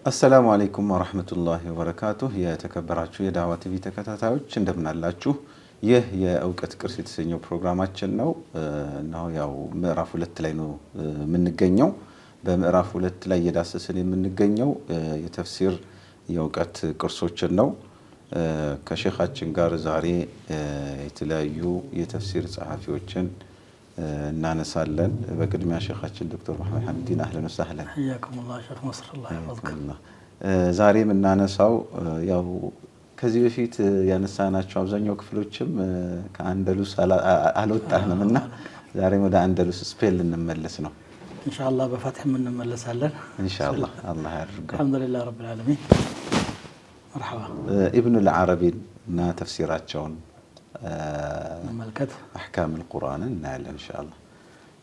السلام عليكم ورحمة الله وبركاته يا تكبراتشو يا دعوة تبي تكتاتاوش እንደምን አላችሁ ይህ የእውቀት ቅርስ የተሰኘው ፕሮግራማችን ነው ነው ያው ምዕራፍ 2 ላይ ነው የምንገኘው በምዕራፍ 2 ላይ የዳሰስን የምንገኘው የተፍሲር የእውቀት ቅርሶችን ነው ከሼኻችን ጋር ዛሬ የተለያዩ የተፍሲር ጸሐፊዎችን እናነሳለን በቅድሚያ ሼኻችን ዶክተር መሐመድ ሐምዲን አህለን ወሰህለን حياكم الله شيخ نصر الله يحفظكم ዛሬ የምናነሳው ያው ከዚህ በፊት ያነሳናቸው አብዛኛው ክፍሎችም ከአንደሉስ አልወጣንምና ዛሬ ወደ አንደሉስ ስፔን እንመለስ ነው ኢንሻአላህ በፈትህ እንመለሳለን ኢንሻአላህ አላህ ያድርገው الحمدلله رب العالمين مرحبا ابن العربي እና ተፍሲራቸውን ملكت احكام القران نعلم ان شاء الله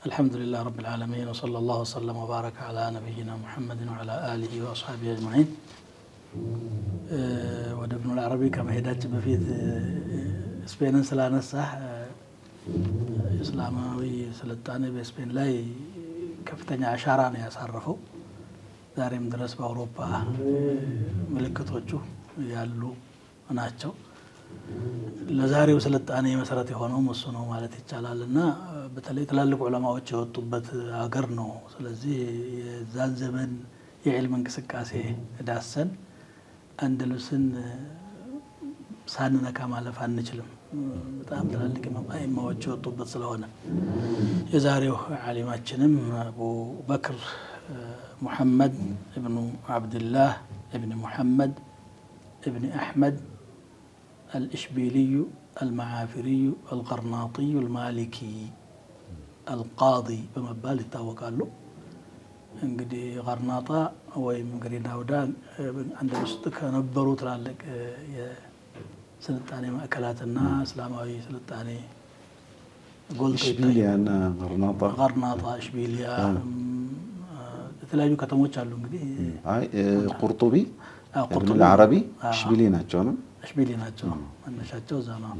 الحمد لله رب العالمين وصلى الله وسلم وبارك على نبينا محمد وعلى اله واصحابه اجمعين ወደ ابن العربي ከመሄዳችን በፊት ስፔንን ስላነሳህ እስላማዊ ስልጣኔ በስፔን ላይ ከፍተኛ አሻራ ነው ያሳረፈው ዛሬም ድረስ በአውሮፓ ምልክቶቹ ያሉ ናቸው ለዛሬው ስልጣኔ መሰረት የሆነው እሱ ነው ማለት ይቻላልና በተለይ ትላልቅ ዑለማዎች የወጡበት ሀገር ነው ስለዚህ የዛን ዘመን የዕልም እንቅስቃሴ ዳሰን አንደሉስን ሳንነካ ማለፍ አንችልም በጣም ትላልቅ ኢማሞች የወጡበት ስለሆነ የዛሬው ዓሊማችንም አቡ በክር محمد ابن عبد الله ابن محمد ابن أحمد الإشبيلي المعافري الغرناطي المالكي القاضي بمبال التوكالو انقدي غرناطة ويمقري داودان عند الوسط نبرو ترالك سلطاني مأكلاتنا اسلامي سلطاني إشبيليا أنا غرناطة إشبيليا የተለያዩ ከተሞች አሉ እንግዲህ አይ ቁርጡቢ ابن العربي إشبيلي ናቸው ነው إشبيلي ናቸው መነሻቸው እዛ ነው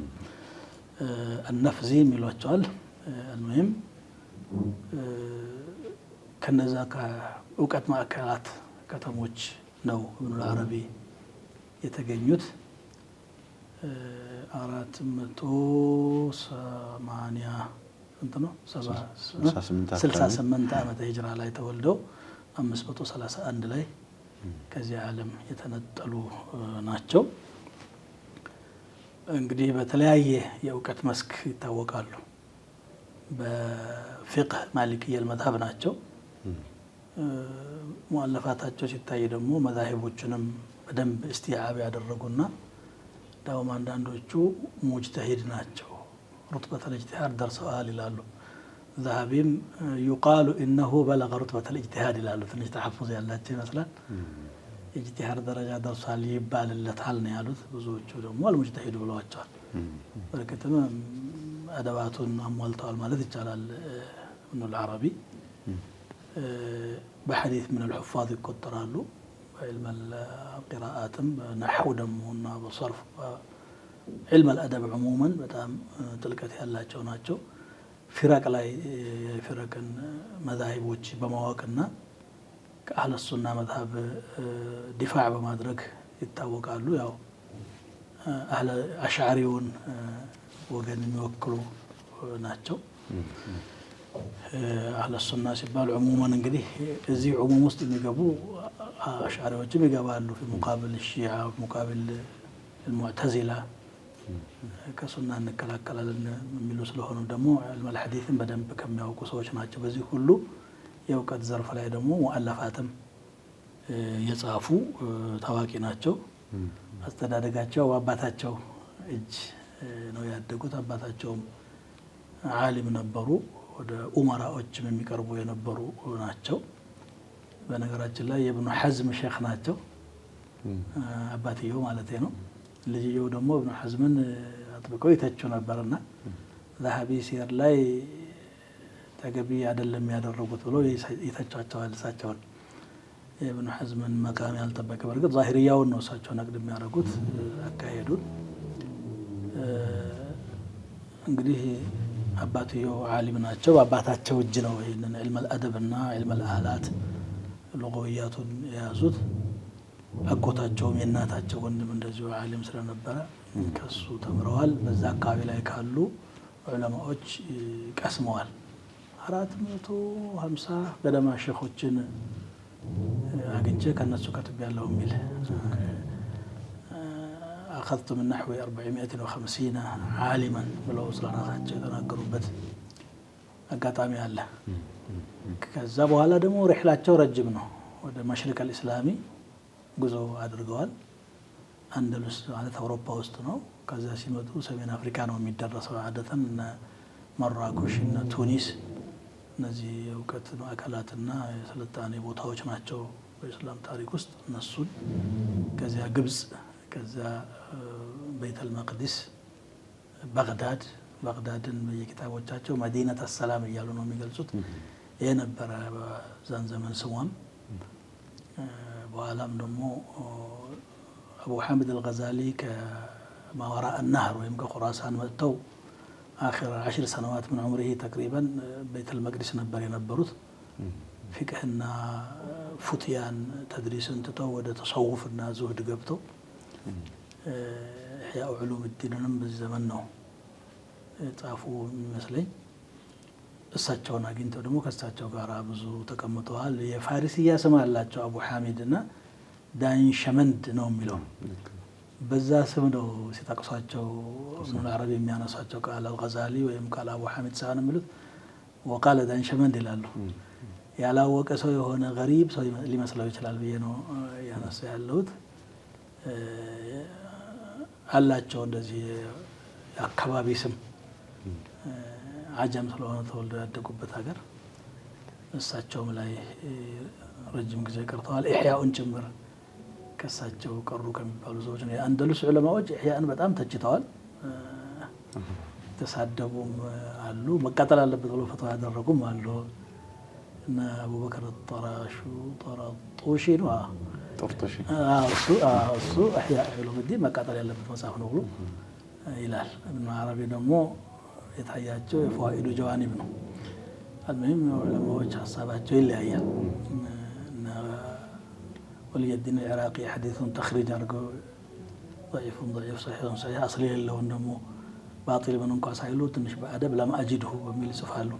النفذي የሚሏቸዋል المهم ከነዛ ከእውቀት ማዕከላት ከተሞች ነው ابن العربي የተገኙት 480 እንት ነው 68 ዓመተ ሂጅራ ላይ ተወልደው 531 ላይ ከዚህ ዓለም የተነጠሉ ናቸው እንግዲህ በተለያየ የእውቀት መስክ ይታወቃሉ በፍቅህ ማሊክያ المذهب ናቸው ሙአለፋታቸው ሲታይ ደግሞ መዛሂቦችንም በደንብ እስቲዓብ ያደረጉና ዳውም አንዳንዶቹ ሙጅተሂድ ናቸው رتبة الاجتهاد درسوها للالو ذهبيم يقال إنه بلغ رتبة الاجتهاد للالو تنش تحفظ يالله مثلا اجتهاد درجة درسوها ليبال اللي تعلنا يالو بزوجه دمو المجتهد بلواتشال ولكتما أدوات أموالتها المالذي جلال ابن العربي بحديث من الحفاظ الكترالو علم القراءات نحو دمونا بصرف علم الأدب عموما በጣም ጥልቀት ያላቸው ናቸው ፍራቅ ላይ ፍራቅን መዛሂቦች በማወቅና ከአህለ ሱና መዝሀብ ዲፋዕ በማድረግ ይታወቃሉ ያው አህለ አሽዓሪውን ወገን የሚወክሉ ናቸው አህለ ሱና ሲባል عموما እንግዲህ እዚህ عموم ውስጥ የሚገቡ አሽዓሪዎችም ይገባሉ في مقابل الشيعة مقابل المعتزلة ከሱና እንከላከላለን የሚሉ ስለሆነ ደግሞ علم الحديث በደንብ ከሚያውቁ ሰዎች ናቸው በዚህ ሁሉ የእውቀት ዘርፍ ላይ ደግሞ ሙአለፋትም የጻፉ ታዋቂ ናቸው አስተዳደጋቸው አባታቸው እጅ ነው ያደጉት አባታቸውም ዓሊም ነበሩ ወደ ኡመራዎችም የሚቀርቡ የነበሩ ናቸው በነገራችን ላይ የኢብኑ ሐዝም ሼኽ ናቸው አባትየው ማለት ነው ልጅየው ደግሞ ኢብኑ ሐዝምን አጥብቀው ይተቹ ነበርና ذهبي ሲር ላይ ተገቢ አይደለም ያደረጉት ብሎ ይተቻቸዋል እሳቸው ኢብኑ ሐዝምን መቃም ያልጠበቀ በርግጥ ዛሂሪያውን ነው እሳቸው ነቅድ የሚያደርጉት አካሄዱን እንግዲህ አባትየው ዓሊም ናቸው አባታቸው እጅ ነው ይሄንን علم الادب እና علم الآلات لغوياتን የያዙት አጎታቸውም የእናታቸው ወንድም እንደዚሁ ዓሊም ስለነበረ ከሱ ተምረዋል። በዛ አካባቢ ላይ ካሉ ዑለማዎች ቀስመዋል። 450 ገደማ ሼኾችን አግኝቼ ከነሱ ከትቤያለሁ የሚል أخذت من نحو 450 عالما ብለው ስለራሳቸው የተናገሩበት አጋጣሚ አለ። ከዛ በኋላ ደግሞ ሪሕላቸው ረጅም ነው። ወደ መሽሪቅ አልእስላሚ ጉዞ አድርገዋል። አንደሉስ ማለት አውሮፓ ውስጥ ነው። ከዛ ሲመጡ ሰሜን አፍሪካ ነው የሚደረሰው። አደተን መራኮሽ እና ቱኒስ እነዚህ የእውቀት ማዕከላትና የስልጣኔ ቦታዎች ናቸው በእስላም ታሪክ ውስጥ። እነሱን ከዚያ ግብጽ፣ ከዛ ቤተል መቅዲስ፣ ባግዳድን በየኪታቦቻቸው መዲነተ ሰላም እያሉ ነው የሚገልጹት። ይሄ ነበረ በዛን ዘመን ስሟም። በኋላም ደግሞ አቡ ሐሚድ አልገዛሊ ከማወራእ النهر ወይም ከኹራሳን መጥተው አኺር 10 ሰነዋት ምን ዑምሪሂ ተቅሪበን ቤተል መቅዲስ ነበር የነበሩት። ፊቅህና ፉትያን ተድሪስን ትተው ወደ ተሰውፍና ዙህድ ገብተው ኢሕያኡ ዑሉም ዲንንም በዚህ ዘመን ነው ጻፉ የሚመስለኝ። እሳቸውን አግኝተው ደግሞ ከእሳቸው ጋር ብዙ ተቀምጠዋል። የፋሪስያ ስም አላቸው አቡ ሐሚድ እና ዳንሸመንድ ነው የሚለው። በዛ ስም ነው ሲጠቅሷቸው ኢብኑል አረቢ የሚያነሷቸው። ቃል አልገዛሊ ወይም ቃል አቡ ሐሚድ ሳይሆን የሚሉት ወቃለ ዳንሸመንድ ይላሉ። ያላወቀ ሰው የሆነ ገሪብ ሰው ሊመስለው ይችላል ብዬ ነው ያነሳ ያለሁት። አላቸው እንደዚህ የአካባቢ ስም አጀም ስለሆነ ተወልደው ያደጉበት ሀገር። እሳቸውም ላይ ረጅም ጊዜ ቀርተዋል። ኢሕያኡን ጭምር ከእሳቸው ቀሩ ከሚባሉ ሰዎች ነው። የአንደሉስ ዑለማዎች ኢሕያእን በጣም ተችተዋል። ተሳደቡም አሉ፣ መቃጠል አለበት ብሎ ፈትዋ ያደረጉም አሉ። እና አቡበክር ጠራጡሺ ነው እሱ ኢሕያእ ዑሉሙዲን መቃጠል ያለበት መጽሐፍ ነው ብሎ ይላል። ኢብኑ ዓረቢ ደግሞ የታያቸው የፈዋኢዱ ጀዋኒብ ነው። አልሙሂም ዑለማዎች ሀሳባቸው ይለያያል። ወልየዲን ኢራቂ ሐዲሱን ተኽሪጅ አድርገው ضعيفን ضعيف ሰሒሑን ሰሒሕ አስል የሌለውን ደግሞ ባጢል ምን እንኳ ሳይሉ ትንሽ በአደብ ለም አጅድሁ በሚል ይጽፋሉ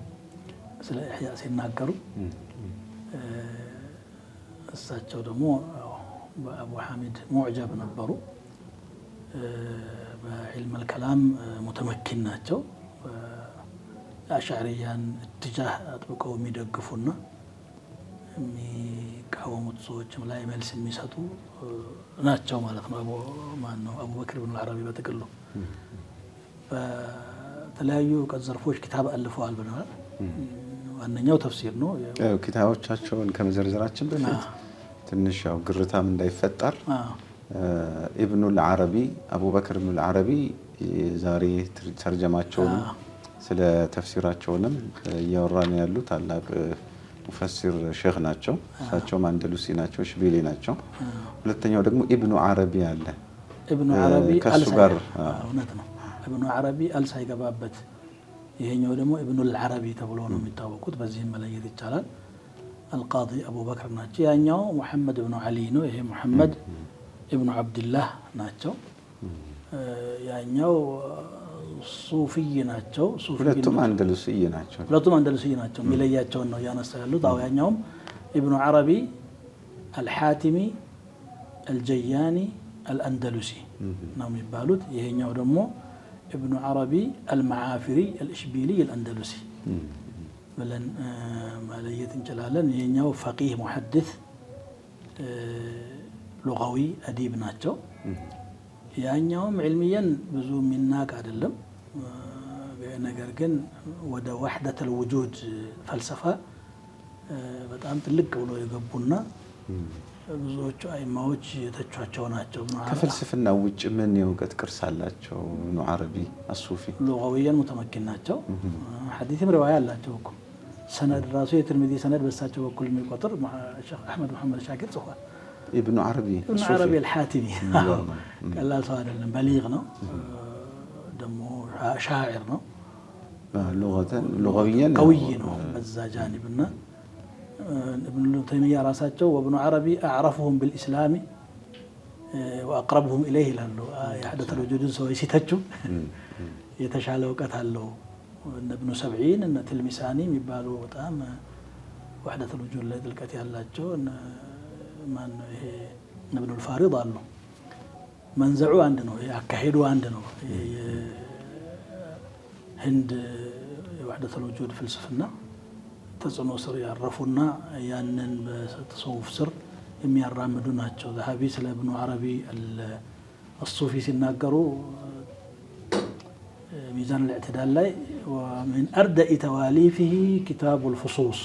ስለ ኢሕያእ ሲናገሩ። እሳቸው ደግሞ በአቡ ሐሚድ ሙዕጀብ ነበሩ። በዕልም አልከላም ሙተመኪን ናቸው። አሽዓሪያን እትጃህ አጥብቀው የሚደግፉና የሚቃወሙት ሰዎችም ላይ መልስ የሚሰጡ ናቸው ማለት ነው። አቡበክር ብን አልዓረቢ በጥቅሉ በተለያዩ እውቀት ዘርፎች ኪታብ አልፈዋል ብለናል። ዋነኛው ተፍሲር ነው። ኪታቦቻቸውን ከመዘርዘራችን በፊት ትንሽ ያው ግርታም እንዳይፈጠር ኢብኑል ዓረቢ አቡበክር ኢብኑል ዓረቢ ዛሬ ተርጀማቸውንም ስለ ተፍሲራቸውንም እያወራን ያሉ ታላቅ ሙፈሲር ሼኽ ናቸው። እሳቸውም አንደሉሲ ናቸው፣ ሽቤሌ ናቸው። ሁለተኛው ደግሞ ኢብኑ ዓረቢ አለ። ኢብኑ ዓረቢ ከሱ ጋር እውነት ነው። ኢብኑ ዓረቢ አልሳ ይገባበት። ይሄኛው ደግሞ ኢብኑል ዓረቢ ተብሎ ነው የሚታወቁት። በዚህም መለየት ይቻላል። አልቃዲ አቡበክር ናቸው። ያኛው ሙሐመድ ኢብኑ ዓሊ ነው። ይሄ ሙሐመድ ኢብኑ ዓብድላህ ናቸው። ያኛው ሱፊይ ናቸው። ሁለቱም አንደሉስይ ናቸው። የሚለያቸውን ነው እያነሳ ያሉት። ያኛውም ኢብኑ ዓረቢ አልሓቲሚ አልጀያኒ አልአንደሉሲ ነው የሚባሉት። ይሄኛው ደግሞ ኢብኑ ዓረቢ አልመዓፊሪ አልእሽቢሊ አልአንደሉሲ ብለን መለየት እንችላለን። ይሄኛው ፈቂህ ሙሐድስ ሉጋዊ አዲብ ናቸው። ያኛውም ዕልሚያን ብዙ የሚናቅ አይደለም። ነገር ግን ወደ ወሕደተል ውጁድ ፈልሰፋ በጣም ጥልቅ ብሎ የገቡና ብዙዎቹ አይማዎች የተቿቸው ናቸው። ከፍልስፍና ውጭ ምን የእውቀት ቅርስ አላቸው? ኢብኑ ዓረቢ አሱፊ ሉጋዊያን ሙተመኪን ናቸው። ሐዲስም ሪዋያ አላቸው እኮ ሰነድ ራሱ የትርሚዚ ሰነድ በሳቸው በኩል የሚቆጥር ሼኽ አሕመድ መሐመድ ሻኪር ጽፏል። ኢብኑ ዓረቢ አልሓቲሚ ቀላል ሰው አይደለም። በሊግ ነው ደግሞ ሻዒር ነው። ሉጋዊያን ቀውይ ነው በዛ ጃኒብና ኢብኑ ተይሚያ ራሳቸው ወኢብኑ ዓረቢ አዕረፉሁም ቢልኢስላሚ وأقربهم إليه لالو يحدث الوجود سوى يسيتجو يتشعل وقتها له ابن 70 إن تلمساني ميبالو بتام وحدة الوجود اللي تلقتي الله جو من ابن الفارض قالوا منزعوا عندنا يكهدوا عندنا هند وحدة الوجود فلسفنا تጽኖ ስር ያረፉና ያንን በተሰውፍ ስር የሚያራምዱ ናቸው ذهبي ስለ ابن عربي الصوفي ሲናገሩ ميزان الاعتدال ላይ ومن أردأ تواليفه كتاب الفصوص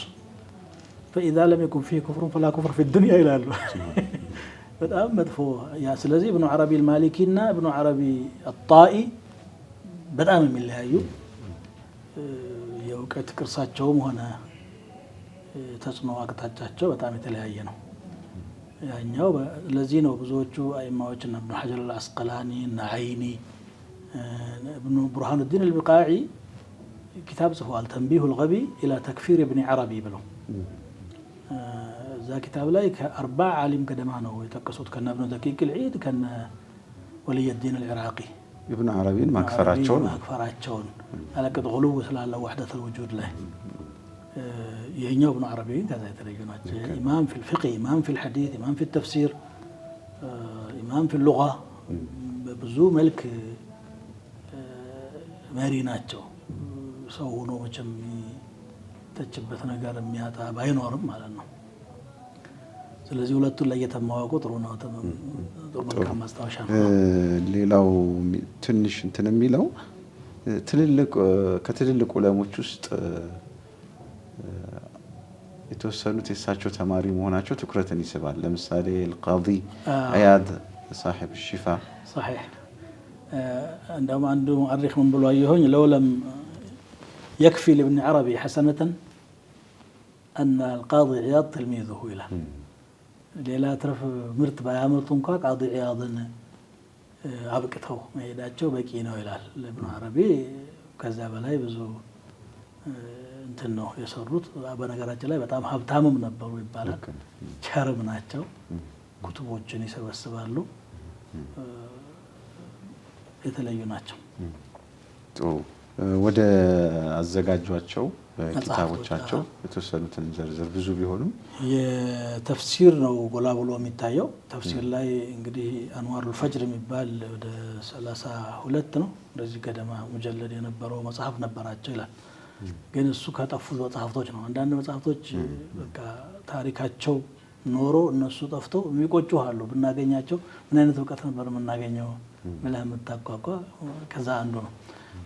فإذا لم يكن فيه كفر فلا كفر في الدنيا ይላሉ በጣም መጥፎ ያ ስለዚህ ابن عربي المالكي እና ابن عربي الطائي በጣም የሚለያዩ የውቀት ቅርሳቸውም ሆነ ተጽኖ አቅጣጫቸው በጣም የተለያየ ነው ያኛው ለዚህ ነው ብዙዎቹ አይማዎች እና ابن حجر العسقلاني እና عيني ابن برهان الدين البقاعي كتاب صفوال تنبيه الغبي إلى تكفير ابن عربي بلو ذا كتاب لا كأربع عالم قدمانه ويتقصد كان ابن دقيق العيد كان ولي الدين العراقي ابن عربي ما كفراتشون على قد غلو سلالة وحدة الوجود له يهنيو ابن عربي كذا يترجمات إمام في الفقه إمام في الحديث إمام في التفسير إمام في اللغة بزو ملك ماريناتشو سوونو مچم ተችበት ነገር የሚያጣ ባይኖርም ማለት ነው ስለዚህ ሁለቱን ለየተ ማወቁ ጥሩ ነው ጥሩ መልካም ማስታወሻ ነው ሌላው ትንሽ እንትን የሚለው ከትልልቅ ዑለሞች ውስጥ የተወሰኑት የሳቸው ተማሪ መሆናቸው ትኩረትን ይስባል ለምሳሌ القاضي عياض صاحب الشفاء صحيح عندما عنده مؤرخ من بلو أيهون لو لم يكفي لابن عربي حسنة أن القاضي عياض تلميذه إلى لا ترف مرتبة يامرتم قاضي عياض أبقته ما يداتشو بكينه إلى ابن عربي كذا بلاي بزو انتنو يسرط أبنا قرأت لا بتام هبتام من البرو يبالا شارب ناتشو كتبو جني سوى السبالو የተለዩ ናቸው ወደ አዘጋጇቸው በኪታቦቻቸው የተወሰኑትን ዘርዝር ብዙ ቢሆኑም የተፍሲር ነው ጎላ ብሎ የሚታየው ተፍሲር ላይ እንግዲህ አንዋር الفجر የሚባል ወደ 32 ነው እንደዚህ ገደማ ሙጀለድ የነበረው መጽሐፍ ነበራቸው ይላል ግን እሱ ከጠፉት መጽሐፍቶች ነው አንዳንድ መጽሐፍቶች በቃ ታሪካቸው ኖሮ እነሱ ጠፍተው የሚቆጩሃሉ ብናገኛቸው ምን አይነት ወቀት ነበር የምናገኘው ملا متقاقا كذا عندنا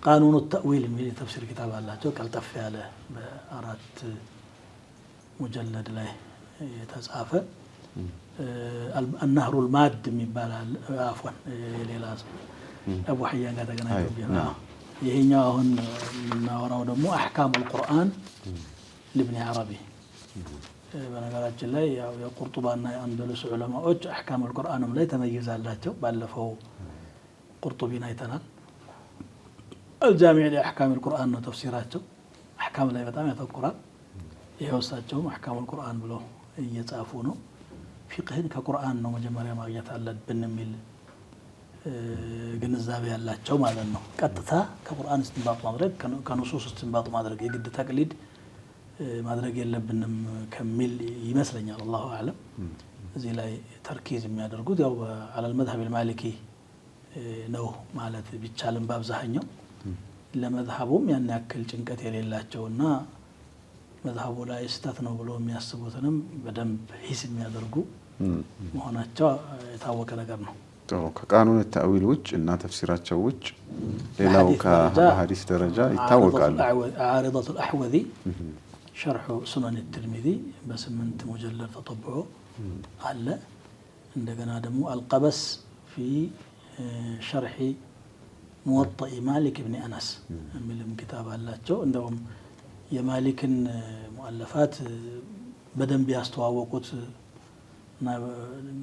قانون التأويل من تفسير كتاب الله جو كالتف على بأرات مجلد له يتصعف النهر الماد من بالا عفوا ليلاز أبو حيان قاعد قلنا يهينا هون من وراء مو أحكام القرآن لابن عربي بنقرأت الله يا قرطبان أندلس علماء أحكام القرآن لا يتميز الله جو بلفوا قرطبي نايتنا الجامع لأحكام القرآن وتفسيراته أحكام لا يتميز القرآن يوساتهم أحكام القرآن بلو يتعافونه فقهين كقرآن نو مجمريا ما يتعلد بالنميل جنزابي الله جو ماذا إنه كتتا كقرآن استنباط مدرج كنصوص استنباط مدرج يجد تقليد مدرج يلا بنم كمل يمثلني الله أعلم زي لا تركيز ما يدرجود أو على المذهب المالكي ነው ማለት ቢቻልም በአብዛኛው ለመذهبም ያን ያክል ጭንቀት የሌላቸውና መذهቡ ላይ ስህተት ነው ብሎ የሚያስቡትንም በደንብ ሂስ የሚያደርጉ መሆናቸው የታወቀ ነገር ነው ከቃኑን التأويل ውጭ እና ተፍሲራቸው ውጭ ሌላው ከሐዲስ ደረጃ ይታወቃሉ عارضة الأحوذي شرح سنن الترمذي بسمنت مجلد تطبعه على عندنا دمو القبس في شرح موطئ مالك بن أنس من كتاب الله جو عندهم يا مالك مؤلفات بدن بيستواوقوت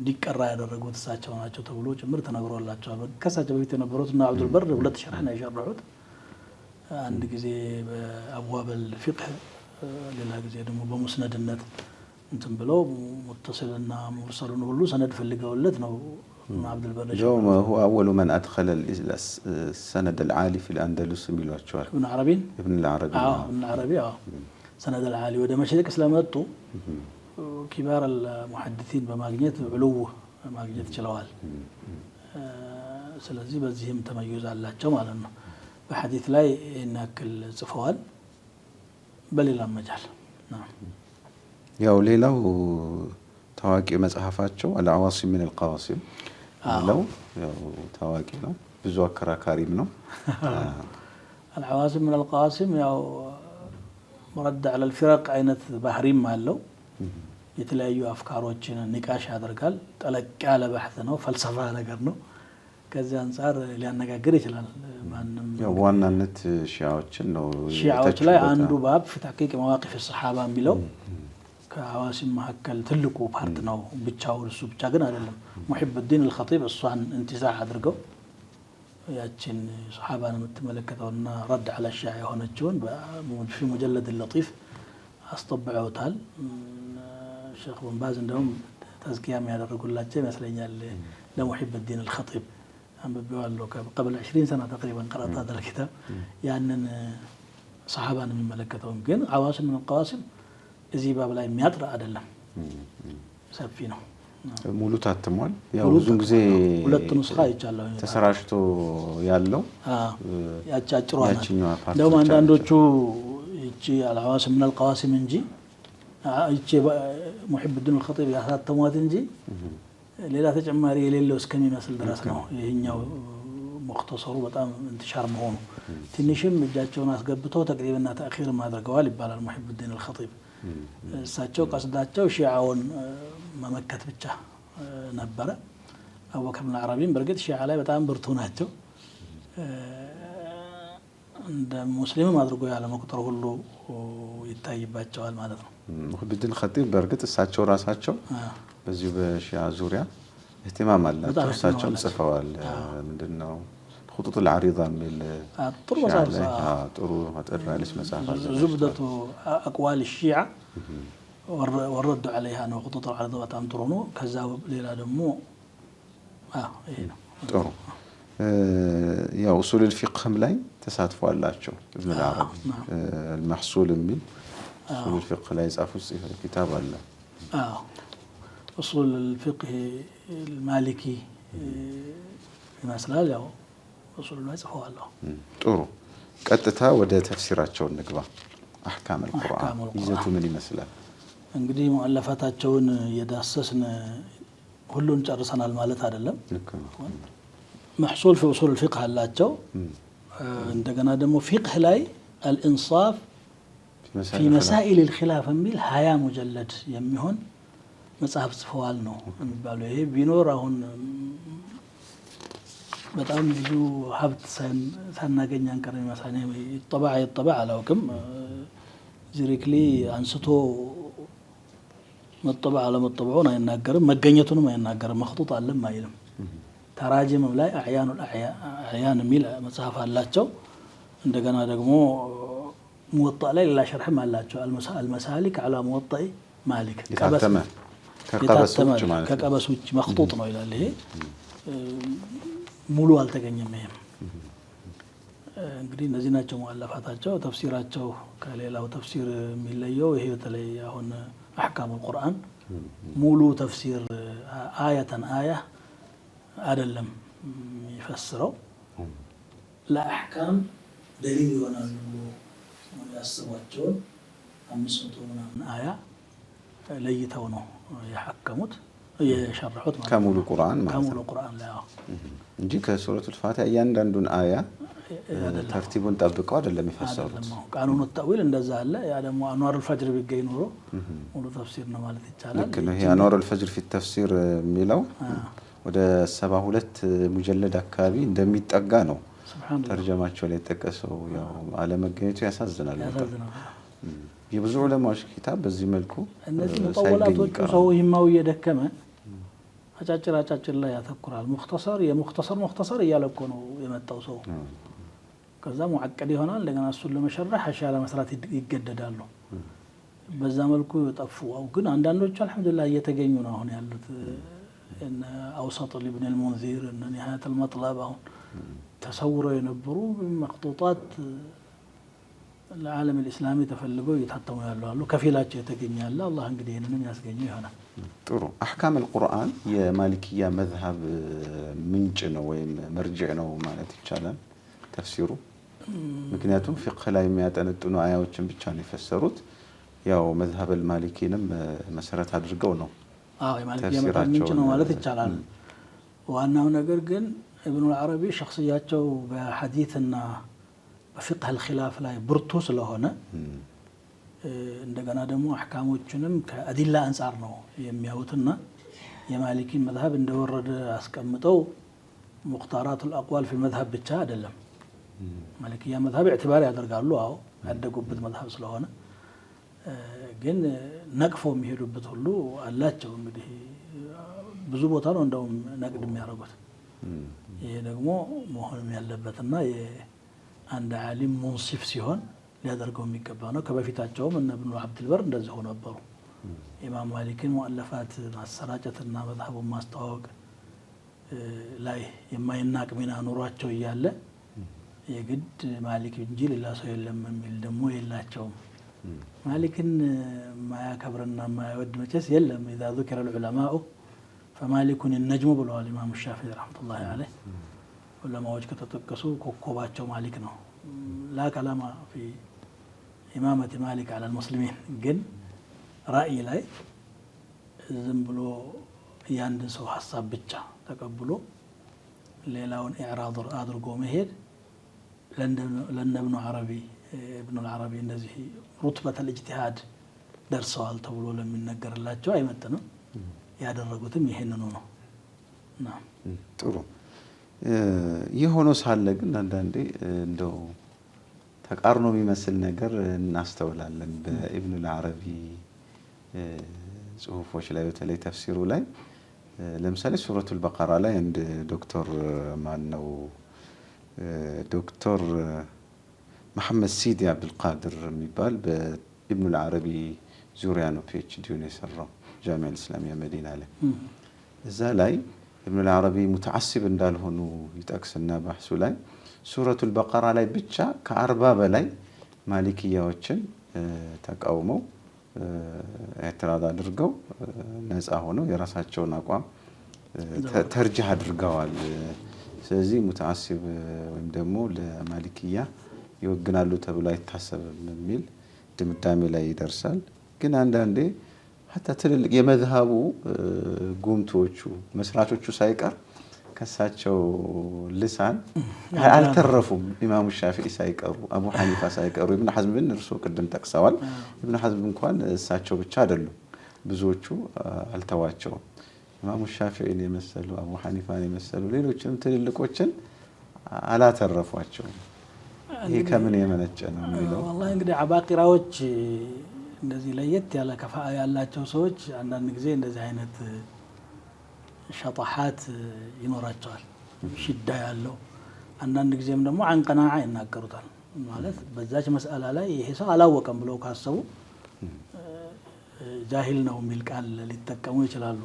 ዲቀራ ያደረጉት እሳቸው ናቸው ተብሎ ጭምር ተነግሮላቸዋል ከሳቸው በፊት የነበሩትና አብዱል በር ሁለት ሸርህ ነው የሸረሁት አንድ ጊዜ በአብዋብ الفقه ሌላ ጊዜ ደግሞ በሙስነድነት እንትን ብለው ሙተሲልና ሙርሰሉን ሁሉ ሰነድ ፈልገውለት ነው عبد البر اليوم هو أول من أدخل السند العالي في الأندلس ميلواتشوال ابن عربي ابن العربي ابن العربي سند العالي وده مشرق اسلامته كبار المحدثين بماغنيت علوه بماغنيت شلوال ስለዚህ በዚህም ተመይዝ አላቸው ማለት ነው በሐዲስ ላይ እናክል ጽፈዋል በሌላ መጃል ያው ሌላው ታዋቂ መጽሐፋቸው አልዓዋሲም ምን القواصم ነው ያው ታዋቂ ነው ብዙ አከራካሪም ነው العواصم من القواصم ያው مرد على الفرق አይነት ባህሪም አለው የተለያዩ አፍካሮችን ንቃሽ ያደርጋል ጠለቅ ያለ በحث ነው ፈልሰፋ ነገር ነው ከዚህ አንፃር ሊያነጋግር ይችላል ማንንም ያው ዋናነት ሺዓዎችን ነው ሺዓዎች ላይ አንዱ ባብ في تحقيق مواقف الصحابه የሚለው ከሐዋሲም መሐከል ትልቁ ፓርት ነው ብቻው እሱ ብቻ ግን አይደለም ሙሂብ الدين الخطيب እሷን እንትዛዕ አድርገው ያችን ሱሐባን የምትመለከተውና رد على الشيعة የሆነችውን في مجلد اللطيف አስጠብዐውታል ሼክ ኢብኑ ባዝ እንደውም ተዝኪያ የሚያደርጉላቸው ይመስለኛል ለሙሂብ الدين الخطيب አንብቤዋለሁ قبل 20 سنه تقريبا قرأت هذا الكتاب ያንን ሱሐባን የሚመለከተውን ግን عواصم من القواسم እዚህ ባብ ላይ የሚያጥር አይደለም ሰፊ ነው ሙሉ ታትሟል ያው ብዙ ጊዜ ሁለት ንስኻ ይቻላል ተሰራጭቶ ያለው ያጫጭሯል እንደውም አንዳንዶቹ እቺ العواصم من القواسم እንጂ እቺ ሙሂብ الدين الخطيب ያሳተሟት እንጂ ሌላ ተጨማሪ የሌለው እስከሚመስል ድረስ ነው ይሄኛው مختصر በጣም انتشار መሆኑ ትንሽም እጃቸውን አስገብተው ተቅሪብና ተአኺር ማድረጋዋል ይባላል ሙሂብ الدين الخطيب እሳቸው ቀስዳቸው ሺዓውን መመከት ብቻ ነበረ አቡበክር ኢብኑ አረቢም በርግጥ ሺዓ ላይ በጣም ብርቱ ናቸው እንደ ሙስሊም አድርጎ ያለ መቁጠር ሁሉ ይታይባቸዋል ማለት ነው ሙሂብ الدين الخطيب በርግጥ እሳቸው ራሳቸው በዚህ በሺዓ ዙሪያ اهتمام አላቸው እሳቸው ጽፈዋል ምንድነው خطوط العريضة من طرو مصاف طرو هتقرأليش مسافة زبدة أقوال الشيعة والرد عليها أنه خطوط العريضة وتنطرونه كذا ليلة دمو طرو يا أصول الفقه ملاي تساتفوا اللاتشو ابن العربي المحصول من أصول الفقه لا يسعفوا الكتاب ولا أصول الفقه المالكي مثلا له أصول الله يصفوا الله طرو قطتا وده تفسيراتቸው ንግባ احكام القرآن ይዘቱ ምን ይመስላል እንግዲህ ሙአለፋታቸውን የዳሰስን ሁሉን ጨርሰናል ማለት አይደለም محصول في أصول الفقه አላቸው እንደገና ደግሞ فقه ላይ الانصاف في مسائل الخلاف የሚል 20 ሙጀለድ የሚሆን መጽሐፍ ጽፈዋል ነው የሚባለው ይሄ ቢኖር አሁን በጣም ብዙ ሀብት ሳናገኝ አንቀር ይመስላል ይطبع አላውቅም ዚሪክሊ አንስቶ መطبع አለመطبعውን አይናገርም መገኘቱንም አይናገርም መخطوط አለም አይልም ተራጅም ላይ አዕያን የሚል መጽሐፍ አላቸው እንደገና ደግሞ ሙወጣ ላይ ሌላ ሸርሕም አላቸው المسالك على موطئ مالك ከቀበስ ውጭ መخطوط ነው ይላል ይሄ ሙሉ አልተገኘም ይሄም እንግዲህ እነዚህ ናቸው ሙአለፋታቸው ተፍሲራቸው ከሌላው ተፍሲር የሚለየው ይሄ በተለይ አሁን احكام القرآن ሙሉ ተፍሲር አያተን አያ አይደለም ይፈስረው ለአህካም ደሊል ይሆናሉ ያስቧቸው 500 ምናምን አያ ለይተው ነው የሐከሙት የሸረሑት ማለት ከሙሉ ቁርአን ማለት ከሙሉ ቁርአን ላይ እንጂ ከሱረቱ الفاتحه እያንዳንዱን አያ ተርቲቡን ጠብቀው አይደለም ይፈሰሩት ቃኑን ተጠዊል እንደዛ አለ ያ ደግሞ አንዋር الفجر ቢገኝ ኖሮ ሙሉ ተፍሲር ነው ማለት ይቻላል ልክ ነው ይሄ አንዋር الفجر في التفسير የሚለው ወደ 72 ሙጀለድ አካባቢ እንደሚጠጋ ነው ተርጀማቸው ላይ ተጠቀሰው ያው አለመገኘቱ ያሳዝናል የብዙ ዑለማዎች ኪታብ በዚህ መልኩ እነዚህ ሙጠወላቶቹ ሰው ይማው እየደከመ አጫጭር ላይ ያተኩራል ሙختصር እያለኮ ነው የመጣው ሰው ከዛ ሙዓቀድ ይሆናል ለገና እሱን ለመሸረህ አሻራ መስራት ይገደዳሉ በዛ መልኩ ይጠፉ ግን አንዳንዶቹ አልহামዱሊላህ እየተገኙ ነው አሁን ያሉት እነ አውሰጥ ኢብኑ አልሙንዚር እነ ኒሃየት አልመጥለብ አሁን ተሰውረው የነበሩ መቅጡጣት ለዓለም الإسلامي ተፈልገው እየታተሙ ያሉ አሉ። ከፊላቸው የተገኘ አለ። አላህ እንግዲህ ይሄንንም ያስገኘው ይሆናል። ጥሩ አህካም القرآن የማሊኪያ መዝሀብ ምንጭ ነው ወይም መርጅዕ ነው ማለት ይቻላል ተፍሲሩ። ምክንያቱም ፍቅህ ላይ የሚያጠነጥኑ አያዎችን ብቻ ነው የፈሰሩት። ያው መዝሀብ አልማሊኪንም መሰረት አድርገው ነው የማሊኪያ መዝሀብ ምንጭ ነው ማለት ይቻላል። ዋናው ነገር ግን ኢብኑ አልዓረቢ ሸخصያቸው በሐዲስና በፍቅህ الخلاف ላይ ብርቱ ስለሆነ እንደገና ደግሞ አህካሞችንም ከአዲላ አንፃር ነው የሚያዩትና የማሊኪ መዝሀብ እንደወረደ አስቀምጠው ሙክታራቱ الأقوال في المذهب ብቻ አይደለም። ማሊኪያ መዝሀብ اعتبار ያደርጋሉ። አዎ ያደጉበት መዝሀብ ስለሆነ ግን ነቅፎ የሚሄዱበት ሁሉ አላቸው። እንግዲህ ብዙ ቦታ ነው እንደውም ነቅድ የሚያደርጉት። ይሄ ደግሞ መሆንም ያለበትና አንድ ዓሊም ሙንሲፍ ሲሆን ሊያደርገው የሚገባ ነው። ከበፊታቸውም እነ ኢብኑ አብዱል በር እንደዚህ ሆነው ነበሩ። ኢማም ማሊክን ሙአለፋት ማሰራጨትና መዝሀቡን ማስተዋወቅ ላይ የማይናቅ ሚና ኑሯቸው እያለ የግድ ማሊክ እንጂ ሌላ ሰው የለም የሚል ደግሞ የላቸውም። ማሊክን ማያከብርና ማይወድ መቼስ የለም። إذا ذكر العلماء فمالك النجم ብለዋል ኢማም ሻፊዒ ረህመቱላሂ ዐለይህ። ዑለማዎች ከተጠቀሱ ኮከባቸው ማሊክ ነው። ላ ከላማ ፊ ኢማመት ማሊክ على المسلمين። ግን ራእይ ላይ ዝም ብሎ ያንድን ሰው ሐሳብ ብቻ ተቀብሎ ሌላውን ኢዕራድ አድርጎ መሄድ ለነ ኢብኑ አልዓረቢ እንደዚህ ሩትበተል ኢጅቲሃድ ደርሰዋል ተብሎ ለሚነገርላቸው አይመጥንም። ያደረጉትም ይሄንኑ ነው። ጥሩ ይህ ሆኖ ሳለ ግን አንዳንዴ እንደው ተቃርኖ የሚመስል ነገር እናስተውላለን በኢብኑ አልዓረቢ ጽሁፎች ላይ በተለይ ተፍሲሩ ላይ። ለምሳሌ ሱረቱል በቀራ ላይ አንድ ዶክተር ዶክተር መሐመድ ሲዲ አብዱልቃድር የሚባል በኢብኑ አልዓረቢ ዙሪያ ነው ፒኤችዲውን የሰራው ጃሚዓ አልእስላሚያ መዲና ላይ። እዛ ላይ ኢብኑ አልዓረቢ ሙተዓሲብ እንዳልሆኑ ይጠቅስና ባህሱ ላይ ሱረቱል በቀራ ላይ ብቻ ከ40 በላይ ማሊኪያዎችን ተቃውመው ኢዕትራድ አድርገው ነፃ ሆነው የራሳቸውን አቋም ተርጂህ አድርገዋል። ስለዚህ ሙተዓሲብ ወይም ደግሞ ለማሊኪያ ይወግናሉ ተብሎ አይታሰብም የሚል ድምዳሜ ላይ ይደርሳል። ግን አንዳንዴ ሐታ ትልልቅ የመዝሀቡ ጉምቶቹ መስራቾቹ ሳይቀር ከሳቸው ልሳን አልተረፉም። ኢማሙ ሻፊዒ ሳይቀሩ፣ አቡ ሐኒፋ ሳይቀሩ፣ ኢብኑ ሐዝምን እርሶ ቅድም ጠቅሰዋል። ኢብኑ ሐዝም እንኳን እሳቸው ብቻ አይደሉም፣ ብዙዎቹ አልተዋቸውም። ኢማሙ ሻፊዒን የመሰሉ አቡ ሐኒፋን የመሰሉ ሌሎችንም ትልልቆችን አላተረፏቸውም። ይሄ ከምን የመነጨ ነው የሚለው والله እንግዲህ አባቂራዎች እንደዚህ ለየት ያለ ከፋአ ያላቸው ሰዎች አንዳንድ ጊዜ እንደዚህ አይነት ሸጣሓት ይኖራቸዋል። ሽዳ ያለው አንዳንድ ጊዜም ደግሞ አንቀናዓ ይናገሩታል። ማለት በዛች መስአላ ላይ ይሄ ሰው አላወቀም ብለው ካሰቡ ጃሂል ነው የሚል ቃል ሊጠቀሙ ይችላሉ።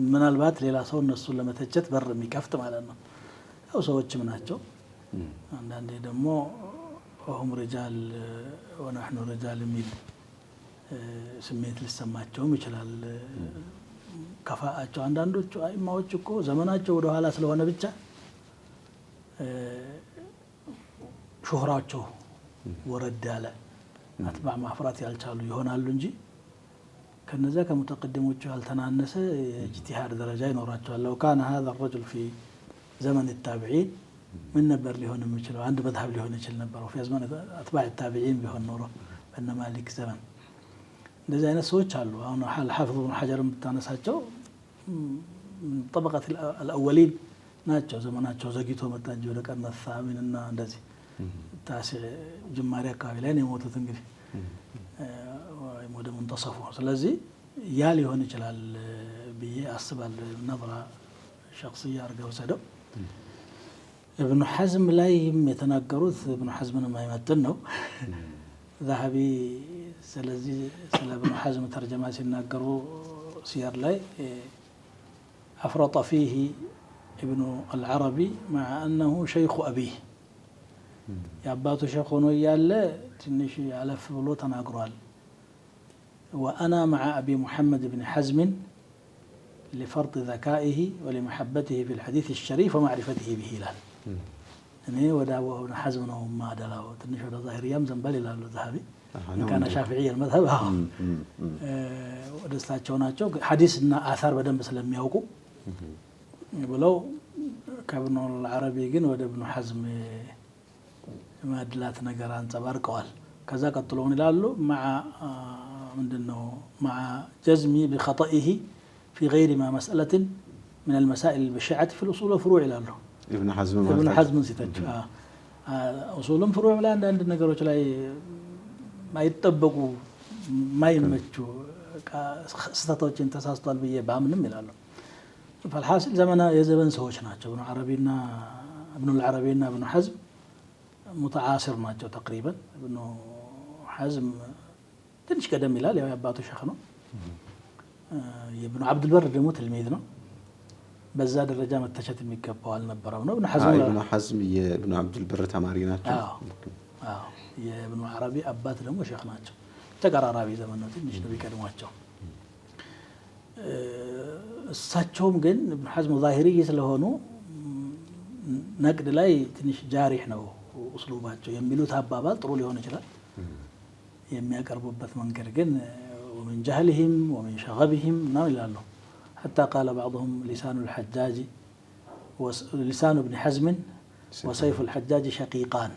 ምናልባት ሌላ ሰው እነሱን ለመተቸት በር የሚከፍት ማለት ነው። ያው ሰዎችም ናቸው። አንዳንዴ ደግሞ ወሁም ሪጃል ወነሕኑ ሪጃል የሚል ስሜት ሊሰማቸውም ይችላል። ከፋአቸው አንዳንዶቹ አይማዎች እኮ ዘመናቸው ወደ ኋላ ስለሆነ ብቻ ሹህራቸው ወረድ ያለ አትባዕ ማፍራት ያልቻሉ ይሆናሉ እንጂ ከነዚያ ከሙተቀድሞቹ ያልተናነሰ የኢጅቲሃድ ደረጃ ይኖራቸዋል። ለው ካነ ሀዛ ረጁል ፊ ዘመን ታቢዒን ምን ነበር ሊሆን የሚችለው? አንድ መዝሀብ ሊሆን ይችል ነበር። ፊ ዘመን አትባዕ ታቢዒን ቢሆን ኖሮ በነ ማሊክ ዘመን እንደዚህ አይነት ሰዎች አሉ። አሁን ሐፊዝ ኢብኑ ሐጀር የምታነሳቸው ጠበቀት አልአወሊን ናቸው። ዘመናቸው ዘግይቶ መጣ እንጂ ወደ ቀርነ ሳሚን እና እንደዚህ ታሲዕ ጅማሬ አካባቢ ላይ ነው የሞቱት እንግዲህ ወይም ወደ ሙንተሰፉ። ስለዚህ ያ ሊሆን ይችላል ብዬ አስባለሁ። ነظራ ሸخصያ አድርገው ወሰደው። ኢብኑ ሐዝም ላይም የተናገሩት ኢብኑ ሐዝምን የማይመጥን ነው። ዛሀቢ ስለዚህ ስለ ኢብኑ ሐዝም ተርጀማ ሲናገሩ ሲያር ላይ أفرط فيه ابن العربي مع أنه شيخ أبيه ياباتو شيخ ሆኖ እያለ ትንሽ አለፍ ብሎ ተናግሯል وأنا مع أبي محمد بن حزم لفرط ذكائه ولمحبته في الحديث الشريف ومعرفته به ይላል እኔ ወደ አቡ ሐዝም ነው ማደላው ትንሽ ወደ ዛሂሪያም ዘንበል ይላሉ ዛሃቢ كان شافعي المذهب ወደ እሳቸው ናቸው ሐዲስና አثار በደንብ ስለሚያውቁ ብለው ከብኑ العربي ግን ወደ ابن حزم ማድላት ነገር አንጸባርቀዋል ከዛ ቀጥሎ ምን ይላሉ مع جزمي بخطئه في غير ما مسألة من المسائل البشعة في الأصول والفروع ይላሉ ابن حزم ሲተች أصول فروع ላይ አንድ ነገሮች ላይ ማይጠበቁ ማይመቹ ስተቶችን ተሳስቷል ብዬ ባምንም ይላሉ فالحاصل زمنا የዘመን ሰዎች ናቸው ابن العربي እና ابن حزم متعاصر ናቸው تقريبا ابن حزم ትንሽ ቀደም ይላል ያው አባቱ ሸኽ ነው የኢብኑ አብድ الበር ደግሞ ተልሚዝ ነው በዛ ደረጃ መተቸት የሚገባው አልነበረም ነው ابن حزم የኢብኑ አብድ الበር ተማሪ ናቸው አዎ የኢብኑ አረቢ አባት ደግሞ ሸኽ ናቸው ተቀራራቢ ዘመን ነው ትንሽ ነው ቢቀድሟቸው እሳቸውም ግን ኢብኑ حزم ዛሂሪ ስለሆኑ ነቅድ ላይ ትንሽ ጃሪህ ነው اسلوباቸው የሚሉት አባባል ጥሩ ሊሆን ይችላል የሚያቀርቡበት መንገድ ግን ومن جهلهم ومن شغبهم ነው ይላሉ حتى قال بعضهم لسان الحجاج ولسان ابن حزم وسيف الحجاج شقيقان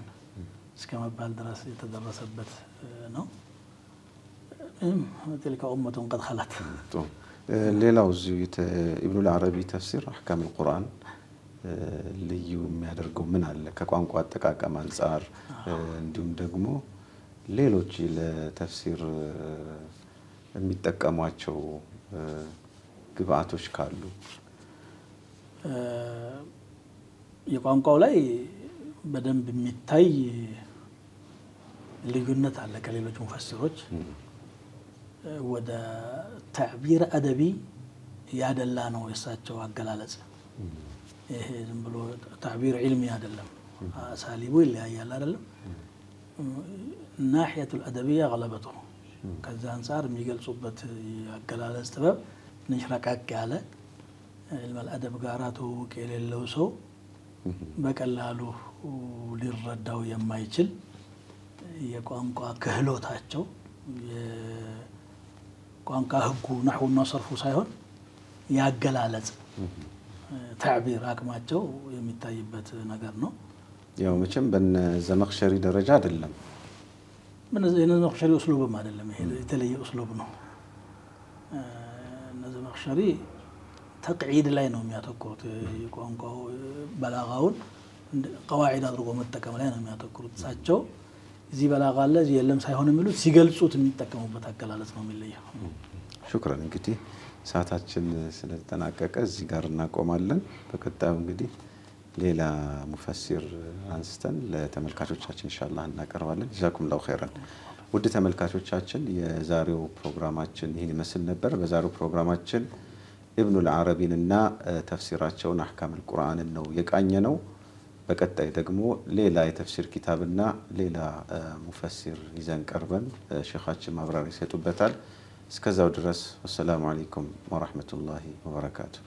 كما قال درس يتدرسበት ነው تلك أمة قد خلت ሌላው እዚሁ ኢብኑ العربي ተፍሲር احكام القرآن ልዩ የሚያደርገው ምን አለ ከቋንቋ አጠቃቀም አንፃር እንዲሁም ደግሞ ሌሎች ለተፍሲር የሚጠቀሟቸው ግብአቶች ካሉ የቋንቋው ላይ በደንብ የሚታይ ልዩነት አለ ከሌሎች ሙፈሲሮች ወደ ተዕቢር አደቢ ያደላ ነው የሳቸው አገላለጽ ይሄ ዝም ብሎ ተዕቢር ዒልሚ አይደለም አሳሊቡ ይለያያል አይደለም ناحية الأدبية غلبته ከዛ አንፃር የሚገልጹበት አገላለጽ ጥበብ ንሽራቃቅ ያለ علم الأدب ጋራቱ ከሌለው ሰው በቀላሉ ሊረዳው የማይችል የቋንቋ ክህሎታቸው የቋንቋ ህጉ نحوና ሰርፉ ሳይሆን ያገላለጽ تعبير አቅማቸው የሚታይበት ነገር ነው ያው መቼም በዘመኽሸሪ ደረጃ አይደለም من ዘመኽሸሪ اسلوبም አይደለም ይሄ የተለየ اسلوب ነው ዘመኽሸሪ ተቅዒድ ላይ ነው የሚያተኩሩት የቋንቋው በላጋውን قواعد አድርጎ መጠቀም ላይ ነው የሚያተኩሩት እሳቸው እዚህ በላጋ አለ እዚህ የለም ሳይሆን የሚሉት ሲገልጹት የሚጠቀሙበት አገላለጽ ነው የሚለየው ሹክራን እንግዲህ ሰዓታችን ስለተጠናቀቀ እዚህ ጋር እናቆማለን በቀጣዩ እንግዲህ ሌላ ሙፈሲር አንስተን ለተመልካቾቻችን ኢንሻአላህ እናቀርባለን ጀዛኩሙላሁ ኸይራን ውድ ተመልካቾቻችን የዛሬው ፕሮግራማችን ይህን ይመስል ነበር በዛሬው ፕሮግራማችን ኢብኑ العربيንና ተፍሲራቸውን احكام القرآن ነው የቃኘ ነው በቀጣይ ደግሞ ሌላ የተፍሲር ኪታብና ሌላ ሙፈሲር ይዘን ቀርበን ሼኻችን ማብራሪያ ይሰጡበታል እስከዛው ድረስ ወሰላሙ አለይኩም ወራህመቱላሂ ወበረካቱሁ